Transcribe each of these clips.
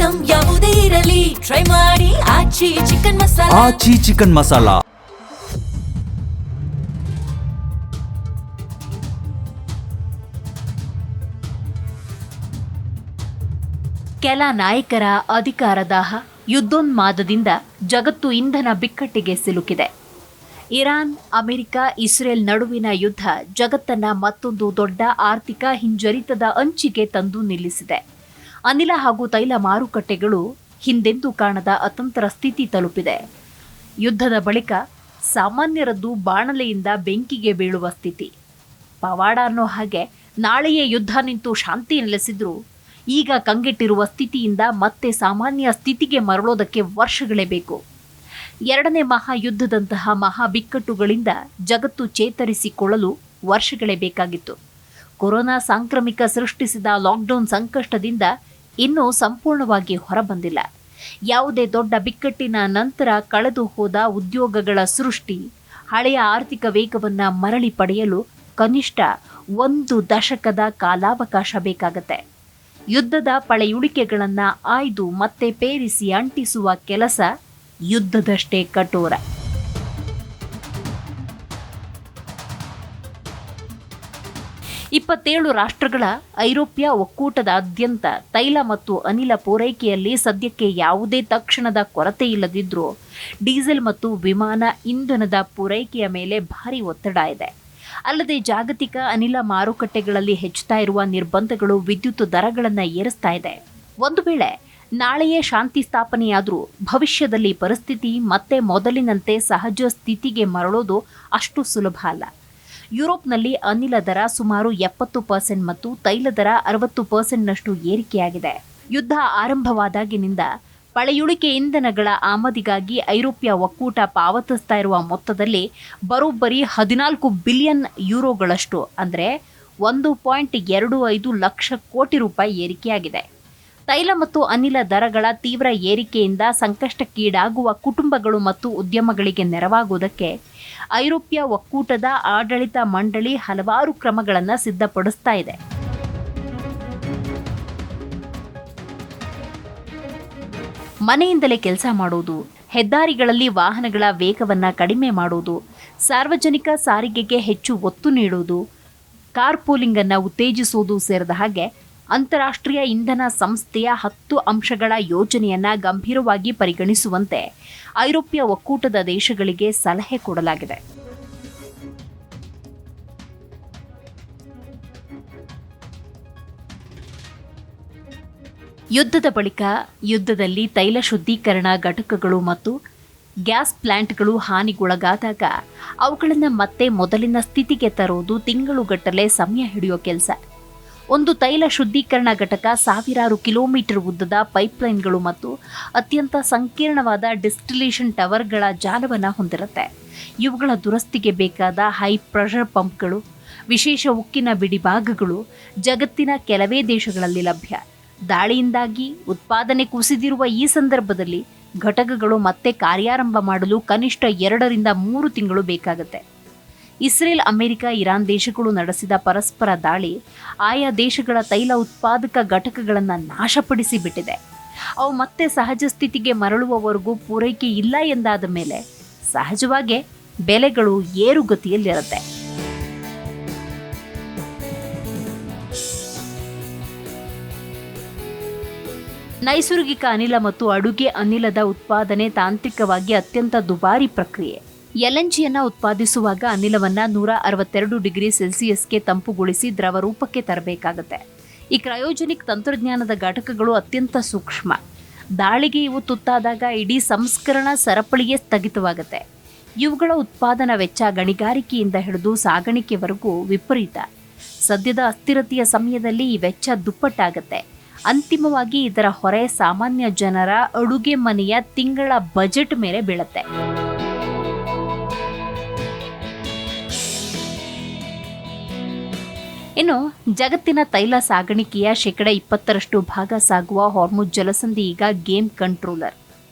Item ಯಾವುದೇ ಇರಲಿ try ಮಾಡಿ ಆಚಿ ಚಿಕನ್ ಮಸಾಲಾ. ಆಚಿ ಚಿಕನ್ ಮಸಾಲಾ. ಕೆಲ ನಾಯಕರ ಅಧಿಕಾರದಾಹ, ಯುದ್ಧೋನ್ಮಾದದಿಂದ ಜಗತ್ತು ಇಂಧನ ಬಿಕ್ಕಟ್ಟಿಗೆ ಸಿಲುಕಿದೆ. ಇರಾನ್, ಅಮೆರಿಕ, ಇಸ್ರೇಲ್ ನಡುವಿನ ಯುದ್ಧ ಜಗತ್ತನ್ನ ಮತ್ತೊಂದು ದೊಡ್ಡ ಆರ್ಥಿಕ ಹಿಂಜರಿತದ ಅಂಚಿಗೆ ತಂದು ನಿಲ್ಲಿಸಿದೆ. ಅನಿಲ ಹಾಗೂ ತೈಲ ಮಾರುಕಟ್ಟೆಗಳು ಹಿಂದೆಂದೂ ಕಾಣದ ಅತಂತ್ರ ಸ್ಥಿತಿ ತಲುಪಿದೆ. ಯುದ್ಧದ ಬಳಿಕ ಸಾಮಾನ್ಯರದ್ದು ಬಾಣಲೆಯಿಂದ ಬೆಂಕಿಗೆ ಬೀಳುವ ಸ್ಥಿತಿ. ಪವಾಡ ಅನ್ನೋ ಹಾಗೆ ನಾಳೆಯೇ ಯುದ್ಧ ನಿಂತು ಶಾಂತಿ ನೆಲೆಸಿದ್ರು ಈಗ ಕಂಗೆಟ್ಟಿರುವ ಸ್ಥಿತಿಯಿಂದ ಮತ್ತೆ ಸಾಮಾನ್ಯ ಸ್ಥಿತಿಗೆ ಮರಳೋದಕ್ಕೆ ವರ್ಷಗಳೇ ಬೇಕು. ಎರಡನೇ ಮಹಾಯುದ್ಧದಂತಹ ಮಹಾ ಬಿಕ್ಕಟ್ಟುಗಳಿಂದ ಜಗತ್ತು ಚೇತರಿಸಿಕೊಳ್ಳಲು ವರ್ಷಗಳೇ ಬೇಕಾಗಿತ್ತು. ಕೊರೋನಾ ಸಾಂಕ್ರಾಮಿಕ ಸೃಷ್ಟಿಸಿದ ಲಾಕ್ಡೌನ್ ಸಂಕಷ್ಟದಿಂದ ಇನ್ನೂ ಸಂಪೂರ್ಣವಾಗಿ ಹೊರಬಂದಿಲ್ಲ. ಯಾವುದೇ ದೊಡ್ಡ ಬಿಕ್ಕಟ್ಟಿನ ನಂತರ ಕಳೆದು ಹೋದ ಉದ್ಯೋಗಗಳ ಸೃಷ್ಟಿ, ಹಳೆಯ ಆರ್ಥಿಕ ವೇಗವನ್ನು ಮರಳಿ ಪಡೆಯಲು ಕನಿಷ್ಠ 1 ದಶಕದ ಕಾಲಾವಕಾಶ ಬೇಕಾಗತ್ತೆ. ಯುದ್ಧದ ಪಳೆಯುಳಿಕೆಗಳನ್ನು ಆಯ್ದು ಮತ್ತೆ ಪೇರಿಸಿ ಅಂಟಿಸುವ ಕೆಲಸ ಯುದ್ಧದಷ್ಟೇ ಕಠೋರ. ಇಪ್ಪತ್ತೇಳು ರಾಷ್ಟ್ರಗಳ ಐರೋಪ್ಯ ಒಕ್ಕೂಟದಾದ್ಯಂತ ತೈಲ ಮತ್ತು ಅನಿಲ ಪೂರೈಕೆಯಲ್ಲಿ ಸದ್ಯಕ್ಕೆ ಯಾವುದೇ ತಕ್ಷಣದ ಕೊರತೆ ಇಲ್ಲದಿದ್ರೂ ಡೀಸೆಲ್ ಮತ್ತು ವಿಮಾನ ಇಂಧನದ ಪೂರೈಕೆಯ ಮೇಲೆ ಭಾರಿ ಒತ್ತಡ ಇದೆ. ಅಲ್ಲದೆ ಜಾಗತಿಕ ಅನಿಲ ಮಾರುಕಟ್ಟೆಗಳಲ್ಲಿ ಹೆಚ್ಚುತ್ತಾ ಇರುವ ನಿರ್ಬಂಧಗಳು ವಿದ್ಯುತ್ ದರಗಳನ್ನು ಏರಿಸ್ತಾ ಇದೆ. ಒಂದು ವೇಳೆ ನಾಳೆಯೇ ಶಾಂತಿ ಸ್ಥಾಪನೆಯಾದರೂ ಭವಿಷ್ಯದಲ್ಲಿ ಪರಿಸ್ಥಿತಿ ಮತ್ತೆ ಮೊದಲಿನಂತೆ ಸಹಜ ಸ್ಥಿತಿಗೆ ಮರಳೋದು ಅಷ್ಟು ಸುಲಭ ಅಲ್ಲ. ಯುರೋಪ್ನಲ್ಲಿ ಅನಿಲ ದರ ಸುಮಾರು 70% ಮತ್ತು ತೈಲ ದರ 60%ನಷ್ಟು ಏರಿಕೆಯಾಗಿದೆ. ಯುದ್ಧ ಆರಂಭವಾದಾಗಿನಿಂದ ಪಳೆಯುಳಿಕೆ ಇಂಧನಗಳ ಆಮದಿಗಾಗಿ ಐರೋಪ್ಯ ಒಕ್ಕೂಟ ಪಾವತಿಸ್ತಾ ಇರುವ ಮೊತ್ತದಲ್ಲಿ ಬರೋಬ್ಬರಿ 14 ಬಿಲಿಯನ್ ಯೂರೋಗಳಷ್ಟು ಅಂದರೆ 1.25 ಲಕ್ಷ ಕೋಟಿ ರೂಪಾಯಿ ಏರಿಕೆಯಾಗಿದೆ. ತೈಲ ಮತ್ತು ಅನಿಲ ದರಗಳ ತೀವ್ರ ಏರಿಕೆಯಿಂದ ಸಂಕಷ್ಟಕ್ಕೀಡಾಗುವ ಕುಟುಂಬಗಳು ಮತ್ತು ಉದ್ಯಮಗಳಿಗೆ ನೆರವಾಗುವುದಕ್ಕೆ ಐರೋಪ್ಯ ಒಕ್ಕೂಟದ ಆಡಳಿತ ಮಂಡಳಿ ಹಲವಾರು ಕ್ರಮಗಳನ್ನು ಸಿದ್ಧಪಡಿಸ್ತಾ ಇದೆ. ಮನೆಯಿಂದಲೇ ಕೆಲಸ ಮಾಡುವುದು, ಹೆದ್ದಾರಿಗಳಲ್ಲಿ ವಾಹನಗಳ ವೇಗವನ್ನು ಕಡಿಮೆ ಮಾಡುವುದು, ಸಾರ್ವಜನಿಕ ಸಾರಿಗೆಗೆ ಹೆಚ್ಚು ಒತ್ತು ನೀಡುವುದು, ಕಾರ್ ಪೂಲಿಂಗ್ ಅನ್ನು ಉತ್ತೇಜಿಸುವುದು ಸೇರಿದ ಹಾಗೆ ಅಂತಾರಾಷ್ಟ್ರೀಯ ಇಂಧನ ಸಂಸ್ಥೆಯ 10 ಅಂಶಗಳ ಯೋಜನೆಯನ್ನು ಗಂಭೀರವಾಗಿ ಪರಿಗಣಿಸುವಂತೆ ಐರೋಪ್ಯ ಒಕ್ಕೂಟದ ದೇಶಗಳಿಗೆ ಸಲಹೆ ಕೊಡಲಾಗಿದೆ. ಯುದ್ಧದ ಬಳಿಕ ಯುದ್ಧದಲ್ಲಿ ತೈಲ ಶುದ್ಧೀಕರಣ ಘಟಕಗಳು ಮತ್ತು ಗ್ಯಾಸ್ ಪ್ಲಾಂಟ್ಗಳು ಹಾನಿಗೊಳಗಾದಾಗ ಅವುಗಳನ್ನು ಮತ್ತೆ ಮೊದಲಿನ ಸ್ಥಿತಿಗೆ ತರುವುದು ತಿಂಗಳುಗಟ್ಟಲೆ ಸಮಯ ಹಿಡಿಯೋ ಕೆಲಸ. ಒಂದು ತೈಲ ಶುದ್ಧೀಕರಣ ಘಟಕ ಸಾವಿರಾರು ಕಿಲೋಮೀಟರ್ ಉದ್ದದ ಪೈಪ್ಲೈನ್ಗಳು ಮತ್ತು ಅತ್ಯಂತ ಸಂಕೀರ್ಣವಾದ ಡಿಸ್ಟಿಲೇಷನ್ ಟವರ್ಗಳ ಜಾಲವನ್ನು ಹೊಂದಿರುತ್ತೆ. ಇವುಗಳ ದುರಸ್ತಿಗೆ ಬೇಕಾದ ಹೈ ಪ್ರೆಷರ್ ಪಂಪ್ಗಳು, ವಿಶೇಷ ಉಕ್ಕಿನ ಬಿಡಿಭಾಗಗಳು ಜಗತ್ತಿನ ಕೆಲವೇ ದೇಶಗಳಲ್ಲಿ ಲಭ್ಯ. ದಾಳಿಯಿಂದಾಗಿ ಉತ್ಪಾದನೆ ಕುಸಿದಿರುವ ಈ ಸಂದರ್ಭದಲ್ಲಿ ಘಟಕಗಳು ಮತ್ತೆ ಕಾರ್ಯಾರಂಭ ಮಾಡಲು ಕನಿಷ್ಠ 2 ರಿಂದ 3 ತಿಂಗಳು ಬೇಕಾಗುತ್ತೆ. ಇಸ್ರೇಲ್, ಅಮೆರಿಕ, ಇರಾನ್ ದೇಶಗಳು ನಡೆಸಿದ ಪರಸ್ಪರ ದಾಳಿ ಆಯಾ ದೇಶಗಳ ತೈಲ ಉತ್ಪಾದಕ ಘಟಕಗಳನ್ನು ನಾಶಪಡಿಸಿ ಬಿಟ್ಟಿದೆ. ಅವು ಮತ್ತೆ ಸಹಜ ಸ್ಥಿತಿಗೆ ಮರಳುವವರೆಗೂ ಪೂರೈಕೆ ಇಲ್ಲ ಎಂದಾದ ಮೇಲೆ ಸಹಜವಾಗಿ ಬೆಲೆಗಳು ಏರುಗತಿಯಲ್ಲಿರುತ್ತೆ. ನೈಸರ್ಗಿಕ ಅನಿಲ ಮತ್ತು ಅಡುಗೆ ಅನಿಲದ ಉತ್ಪಾದನೆ ತಾಂತ್ರಿಕವಾಗಿ ಅತ್ಯಂತ ದುಬಾರಿ ಪ್ರಕ್ರಿಯೆ. ಎಲ್ಎನ್ಜಿಯನ್ನು ಉತ್ಪಾದಿಸುವಾಗ ಅನಿಲವನ್ನು 162 ಡಿಗ್ರಿ ಸೆಲ್ಸಿಯಸ್ಗೆ ತಂಪುಗೊಳಿಸಿ ದ್ರವ ರೂಪಕ್ಕೆ ತರಬೇಕಾಗುತ್ತೆ. ಈ ಕ್ರಯೋಜೆನಿಕ್ ತಂತ್ರಜ್ಞಾನದ ಘಟಕಗಳು ಅತ್ಯಂತ ಸೂಕ್ಷ್ಮ. ದಾಳಿಗೆ ಇವು ತುತ್ತಾದಾಗ ಇಡೀ ಸಂಸ್ಕರಣಾ ಸರಪಳಿಯೇ ಸ್ಥಗಿತವಾಗುತ್ತೆ. ಇವುಗಳ ಉತ್ಪಾದನಾ ವೆಚ್ಚ ಗಣಿಗಾರಿಕೆಯಿಂದ ಹಿಡಿದು ಸಾಗಾಣಿಕೆವರೆಗೂ ವಿಪರೀತ. ಸದ್ಯದ ಅಸ್ಥಿರತೆಯ ಸಮಯದಲ್ಲಿ ಈ ವೆಚ್ಚ ದುಪ್ಪಟ್ಟಾಗುತ್ತೆ. ಅಂತಿಮವಾಗಿ ಇದರ ಹೊರೆ ಸಾಮಾನ್ಯ ಜನರ ಅಡುಗೆ ಮನೆಯ ತಿಂಗಳ ಬಜೆಟ್ ಮೇಲೆ ಬೀಳುತ್ತೆ. ಇನ್ನು ಜಗತ್ತಿನ ತೈಲ ಸಾಗಾಣಿಕೆಯ 20% ಭಾಗ ಸಾಗುವ ಹಾರ್ಮುಜ್ ಜಲಸಂಧಿ ಈಗ ಗೇಮ್ ಕಂಟ್ರೋಲರ್.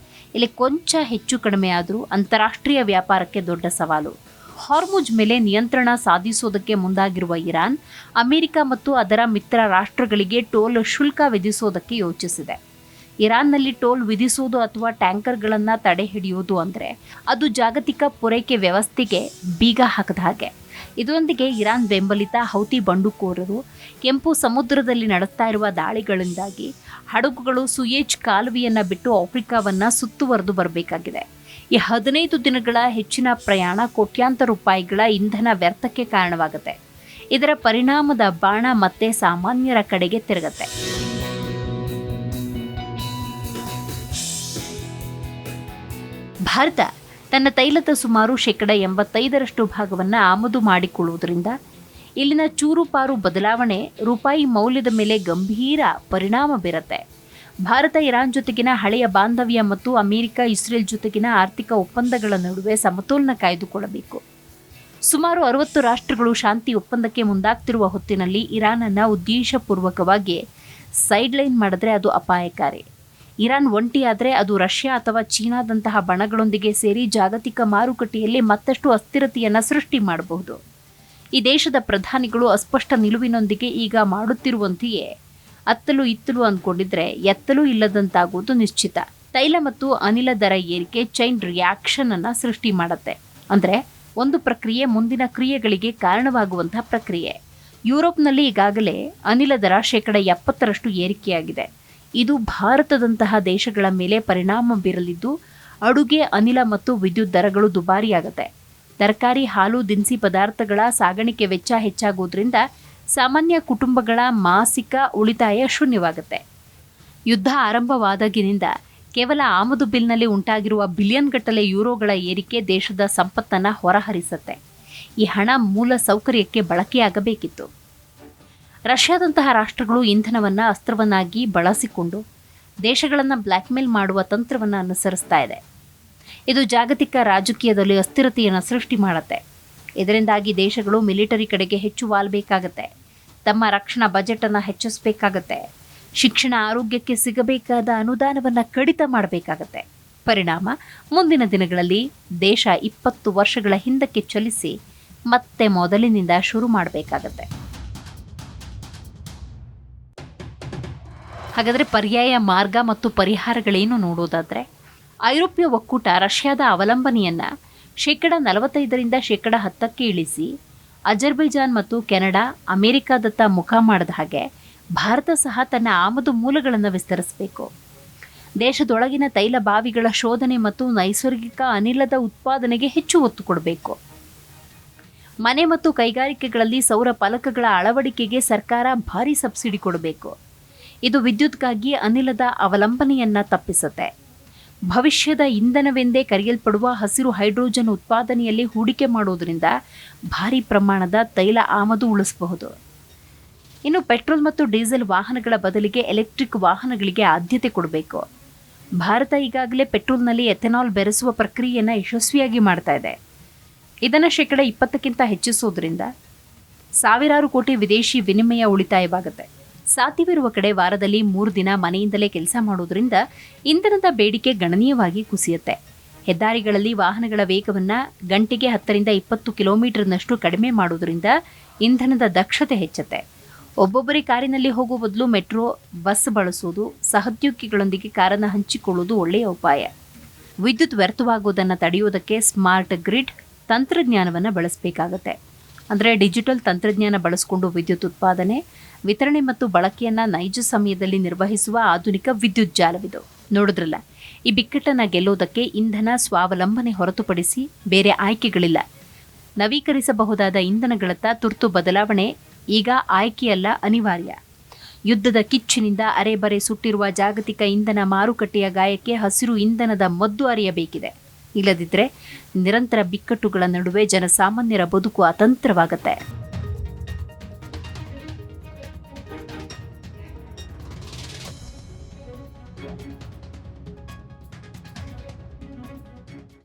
ಇಲ್ಲಿ ಕೊಂಚ ಹೆಚ್ಚು ಕಡಿಮೆ ಆದರೂ ಅಂತಾರಾಷ್ಟ್ರೀಯ ವ್ಯಾಪಾರಕ್ಕೆ ದೊಡ್ಡ ಸವಾಲು. ಹಾರ್ಮುಜ್ ಮೇಲೆ ನಿಯಂತ್ರಣ ಸಾಧಿಸೋದಕ್ಕೆ ಮುಂದಾಗಿರುವ ಇರಾನ್, ಅಮೆರಿಕ ಮತ್ತು ಅದರ ಮಿತ್ರ ರಾಷ್ಟ್ರಗಳಿಗೆ ಟೋಲ್ ಶುಲ್ಕ ವಿಧಿಸೋದಕ್ಕೆ ಯೋಚಿಸಿದೆ. ಇರಾನ್ನಲ್ಲಿ ಟೋಲ್ ವಿಧಿಸುವುದು ಅಥವಾ ಟ್ಯಾಂಕರ್ಗಳನ್ನು ತಡೆ ಹಿಡಿಯುವುದು ಅಂದರೆ ಅದು ಜಾಗತಿಕ ಪೂರೈಕೆ ವ್ಯವಸ್ಥೆಗೆ ಬೀಗ ಹಾಕದ ಹಾಗೆ. ಇದರೊಂದಿಗೆ ಇರಾನ್ ಬೆಂಬಲಿತ ಹೌತಿ ಬಂಡುಕೋರರು ಕೆಂಪು ಸಮುದ್ರದಲ್ಲಿ ನಡೆಸ್ತಾ ಇರುವ ದಾಳಿಗಳಿಂದಾಗಿ ಹಡಗುಗಳು ಸುಯೇಜ್ ಕಾಲುವೆಯನ್ನು ಬಿಟ್ಟು ಆಫ್ರಿಕಾವನ್ನು ಸುತ್ತುವರೆದು ಬರಬೇಕಾಗಿದೆ. ಈ 15 ದಿನಗಳ ಹೆಚ್ಚಿನ ಪ್ರಯಾಣ ಕೋಟ್ಯಾಂತರ ರೂಪಾಯಿಗಳ ಇಂಧನ ವ್ಯರ್ಥಕ್ಕೆ ಕಾರಣವಾಗುತ್ತೆ. ಇದರ ಪರಿಣಾಮದ ಬಾಣ ಮತ್ತೆ ಸಾಮಾನ್ಯರ ಕಡೆಗೆ ತಿರುಗತ್ತೆ. ಭಾರತ ತನ್ನ ತೈಲದ ಸುಮಾರು 85% ಭಾಗವನ್ನು ಆಮದು ಮಾಡಿಕೊಳ್ಳುವುದರಿಂದ ಇಲ್ಲಿನ ಚೂರುಪಾರು ಬದಲಾವಣೆ ರೂಪಾಯಿ ಮೌಲ್ಯದ ಮೇಲೆ ಗಂಭೀರ ಪರಿಣಾಮ ಬೀರುತ್ತೆ. ಭಾರತ ಇರಾನ್ ಜೊತೆಗಿನ ಹಳೆಯ ಬಾಂಧವ್ಯ ಮತ್ತು ಅಮೆರಿಕ ಇಸ್ರೇಲ್ ಜೊತೆಗಿನ ಆರ್ಥಿಕ ಒಪ್ಪಂದಗಳ ನಡುವೆ ಸಮತೋಲನ ಕಾಯ್ದುಕೊಳ್ಳಬೇಕು. ಸುಮಾರು 60 ರಾಷ್ಟ್ರಗಳು ಶಾಂತಿ ಒಪ್ಪಂದಕ್ಕೆ ಮುಂದಾಗ್ತಿರುವ ಹೊತ್ತಿನಲ್ಲಿ ಇರಾನನ್ನು ಉದ್ದೇಶಪೂರ್ವಕವಾಗಿ ಸೈಡ್ಲೈನ್ ಮಾಡಿದ್ರೆ ಅದು ಅಪಾಯಕಾರಿ. ಇರಾನ್ ಒಂಟಿಯಾದರೆ ಅದು ರಷ್ಯಾ ಅಥವಾ ಚೀನಾದಂತಹ ಬಣಗಳೊಂದಿಗೆ ಸೇರಿ ಜಾಗತಿಕ ಮಾರುಕಟ್ಟೆಯಲ್ಲಿ ಮತ್ತಷ್ಟು ಅಸ್ಥಿರತೆಯನ್ನು ಸೃಷ್ಟಿ ಮಾಡಬಹುದು. ಈ ದೇಶದ ಪ್ರಧಾನಿಗಳು ಅಸ್ಪಷ್ಟ ನಿಲುವಿನೊಂದಿಗೆ ಈಗ ಮಾಡುತ್ತಿರುವಂತೆಯೇ ಅತ್ತಲು ಇತ್ತಲು ಅಂದ್ಕೊಂಡಿದ್ರೆ ಎತ್ತಲೂ ಇಲ್ಲದಂತಾಗುವುದು ನಿಶ್ಚಿತ. ತೈಲ ಮತ್ತು ಅನಿಲ ದರ ಏರಿಕೆ ಚೈನ್ ರಿಯಾಕ್ಷನ್ ಅನ್ನು ಸೃಷ್ಟಿ ಮಾಡುತ್ತೆ. ಅಂದರೆ ಒಂದು ಪ್ರಕ್ರಿಯೆ ಮುಂದಿನ ಕ್ರಿಯೆಗಳಿಗೆ ಕಾರಣವಾಗುವಂತಹ ಪ್ರಕ್ರಿಯೆ. ಯುರೋಪ್ನಲ್ಲಿ ಈಗಾಗಲೇ ಅನಿಲ ದರ 70% ಏರಿಕೆಯಾಗಿದೆ. ಇದು ಭಾರತದಂತಹ ದೇಶಗಳ ಮೇಲೆ ಪರಿಣಾಮ ಬೀರಲಿದ್ದು ಅಡುಗೆ ಅನಿಲ ಮತ್ತು ವಿದ್ಯುತ್ ದರಗಳು ದುಬಾರಿಯಾಗುತ್ತೆ. ತರಕಾರಿ, ಹಾಲು, ದಿನಸಿ ಪದಾರ್ಥಗಳ ಸಾಗಾಣಿಕೆ ವೆಚ್ಚ ಹೆಚ್ಚಾಗುವುದರಿಂದ ಸಾಮಾನ್ಯ ಕುಟುಂಬಗಳ ಮಾಸಿಕ ಉಳಿತಾಯ ಶೂನ್ಯವಾಗುತ್ತೆ. ಯುದ್ಧ ಆರಂಭವಾದಾಗಿನಿಂದ ಕೇವಲ ಆಮದು ಬಿಲ್ನಲ್ಲಿ ಉಂಟಾಗಿರುವ ಬಿಲಿಯನ್ ಗಟ್ಟಲೆ ಯೂರೋಗಳ ಏರಿಕೆ ದೇಶದ ಸಂಪತ್ತನ್ನು ಹೊರಹರಿಸುತ್ತೆ. ಈ ಹಣ ಮೂಲ ಸೌಕರ್ಯಕ್ಕೆ ಬಳಕೆಯಾಗಬೇಕಿತ್ತು. ರಷ್ಯಾದಂತಹ ರಾಷ್ಟ್ರಗಳು ಇಂಧನವನ್ನು ಅಸ್ತ್ರವನ್ನಾಗಿ ಬಳಸಿಕೊಂಡು ದೇಶಗಳನ್ನು ಬ್ಲ್ಯಾಕ್ಮೇಲ್ ಮಾಡುವ ತಂತ್ರವನ್ನು ಅನುಸರಿಸ್ತಾ ಇದೆ. ಇದು ಜಾಗತಿಕ ರಾಜಕೀಯದಲ್ಲಿ ಅಸ್ಥಿರತೆಯನ್ನು ಸೃಷ್ಟಿ ಮಾಡುತ್ತೆ. ಇದರಿಂದಾಗಿ ದೇಶಗಳು ಮಿಲಿಟರಿ ಕಡೆಗೆ ಹೆಚ್ಚು ವಾಲಬೇಕಾಗತ್ತೆ. ತಮ್ಮ ರಕ್ಷಣಾ ಬಜೆಟನ್ನು ಹೆಚ್ಚಿಸಬೇಕಾಗತ್ತೆ. ಶಿಕ್ಷಣ, ಆರೋಗ್ಯಕ್ಕೆ ಸಿಗಬೇಕಾದ ಅನುದಾನವನ್ನು ಕಡಿತ ಮಾಡಬೇಕಾಗತ್ತೆ. ಪರಿಣಾಮ ಮುಂದಿನ ದಿನಗಳಲ್ಲಿ ದೇಶ 20 ವರ್ಷಗಳ ಹಿಂದಕ್ಕೆ ಚಲಿಸಿ ಮತ್ತೆ ಮೊದಲಿನಿಂದ ಶುರು ಮಾಡಬೇಕಾಗತ್ತೆ. ಹಾಗಾದರೆ ಪರ್ಯಾಯ ಮಾರ್ಗ ಮತ್ತು ಪರಿಹಾರಗಳೇನು ನೋಡೋದಾದರೆ, ಐರೋಪ್ಯ ಒಕ್ಕೂಟ ರಷ್ಯಾದ ಅವಲಂಬನೆಯನ್ನು 45% 10% ಇಳಿಸಿ ಅಜರ್ಬೈಜಾನ್ ಮತ್ತು ಕೆನಡಾ, ಅಮೆರಿಕಾದತ್ತ ಮುಖ ಮಾಡಿದ ಹಾಗೆ ಭಾರತ ಸಹ ತನ್ನ ಆಮದು ಮೂಲಗಳನ್ನು ವಿಸ್ತರಿಸಬೇಕು. ದೇಶದೊಳಗಿನ ತೈಲ ಬಾವಿಗಳ ಶೋಧನೆ ಮತ್ತು ನೈಸರ್ಗಿಕ ಅನಿಲದ ಉತ್ಪಾದನೆಗೆ ಹೆಚ್ಚು ಒತ್ತು ಕೊಡಬೇಕು. ಮನೆ ಮತ್ತು ಕೈಗಾರಿಕೆಗಳಲ್ಲಿ ಸೌರ ಫಲಕಗಳ ಅಳವಡಿಕೆಗೆ ಸರ್ಕಾರ ಭಾರಿ ಸಬ್ಸಿಡಿ ಕೊಡಬೇಕು. ಇದು ವಿದ್ಯುತ್ಗಾಗಿ ಅನಿಲದ ಅವಲಂಬನೆಯನ್ನು ತಪ್ಪಿಸುತ್ತೆ. ಭವಿಷ್ಯದ ಇಂಧನವೆಂದೇ ಕರೆಯಲ್ಪಡುವ ಹಸಿರು ಹೈಡ್ರೋಜನ್ ಉತ್ಪಾದನೆಯಲ್ಲಿ ಹೂಡಿಕೆ ಮಾಡುವುದರಿಂದ ಭಾರಿ ಪ್ರಮಾಣದ ತೈಲ ಆಮದು ಉಳಿಸಬಹುದು. ಇನ್ನು ಪೆಟ್ರೋಲ್ ಮತ್ತು ಡೀಸೆಲ್ ವಾಹನಗಳ ಬದಲಿಗೆ ಎಲೆಕ್ಟ್ರಿಕ್ ವಾಹನಗಳಿಗೆ ಆದ್ಯತೆ ಕೊಡಬೇಕು. ಭಾರತ ಈಗಾಗಲೇ ಪೆಟ್ರೋಲ್ನಲ್ಲಿ ಎಥೆನಾಲ್ ಬೆರೆಸುವ ಪ್ರಕ್ರಿಯೆಯನ್ನು ಯಶಸ್ವಿಯಾಗಿ ಮಾಡ್ತಾ ಇದೆ. ಇದನ್ನು 20% ಹೆಚ್ಚಿಸೋದ್ರಿಂದ ಸಾವಿರಾರು ಕೋಟಿ ವಿದೇಶಿ ವಿನಿಮಯ ಉಳಿತಾಯವಾಗುತ್ತೆ. ಸಾಧ್ಯವಿರುವ ಕಡೆ ವಾರದಲ್ಲಿ 3 ದಿನ ಮನೆಯಿಂದಲೇ ಕೆಲಸ ಮಾಡೋದ್ರಿಂದ ಇಂಧನದ ಬೇಡಿಕೆ ಗಣನೀಯವಾಗಿ ಕುಸಿಯುತ್ತೆ. ಹೆದ್ದಾರಿಗಳಲ್ಲಿ ವಾಹನಗಳ ವೇಗವನ್ನು ಗಂಟೆಗೆ 10ರಿಂದ 20 ಕಿಲೋಮೀಟರ್ನಷ್ಟು ಕಡಿಮೆ ಮಾಡೋದ್ರಿಂದ ಇಂಧನದ ದಕ್ಷತೆ ಹೆಚ್ಚುತ್ತೆ. ಒಬ್ಬೊಬ್ಬರೇ ಕಾರಿನಲ್ಲಿ ಹೋಗುವ ಬದಲು ಮೆಟ್ರೋ, ಬಸ್ ಬಳಸೋದು, ಸಹೋದ್ಯೋಗಿಗಳೊಂದಿಗೆ ಕಾರನ್ನು ಹಂಚಿಕೊಳ್ಳುವುದು ಒಳ್ಳೆಯ ಉಪಾಯ. ವಿದ್ಯುತ್ ವ್ಯರ್ಥವಾಗುವುದನ್ನು ತಡೆಯುವುದಕ್ಕೆ ಸ್ಮಾರ್ಟ್ ಗ್ರಿಡ್ ತಂತ್ರಜ್ಞಾನವನ್ನು ಬಳಸಬೇಕಾಗತ್ತೆ. ಅಂದರೆ ಡಿಜಿಟಲ್ ತಂತ್ರಜ್ಞಾನ ಬಳಸಿಕೊಂಡು ವಿದ್ಯುತ್ ಉತ್ಪಾದನೆ, ವಿತರಣೆ ಮತ್ತು ಬಳಕೆಯನ್ನು ನೈಜ ಸಮಯದಲ್ಲಿ ನಿರ್ವಹಿಸುವ ಆಧುನಿಕ ವಿದ್ಯುತ್ ಜಾಲವಿದು. ನೋಡಿದ್ರಲ್ಲ, ಈ ಬಿಕ್ಕಟ್ಟನ್ನು ಗೆಲ್ಲೋದಕ್ಕೆ ಇಂಧನ ಸ್ವಾವಲಂಬನೆ ಹೊರತುಪಡಿಸಿ ಬೇರೆ ಆಯ್ಕೆಗಳಿಲ್ಲ. ನವೀಕರಿಸಬಹುದಾದ ಇಂಧನಗಳತ್ತ ತುರ್ತು ಬದಲಾವಣೆ ಈಗ ಆಯ್ಕೆಯಲ್ಲ, ಅನಿವಾರ್ಯ. ಯುದ್ಧದ ಕಿಚ್ಚಿನಿಂದ ಅರೆಬರೆ ಸುಟ್ಟಿರುವ ಜಾಗತಿಕ ಇಂಧನ ಮಾರುಕಟ್ಟೆಯ ಗಾಯಕ್ಕೆ ಹಸಿರು ಇಂಧನದ ಮದ್ದು ಅರಿಯಬೇಕಿದೆ. ಇಲ್ಲದಿದ್ದರೆ ನಿರಂತರ ಬಿಕ್ಕಟ್ಟುಗಳ ನಡುವೆ ಜನಸಾಮಾನ್ಯರ ಬದುಕು ಅತಂತ್ರವಾಗುತ್ತೆ.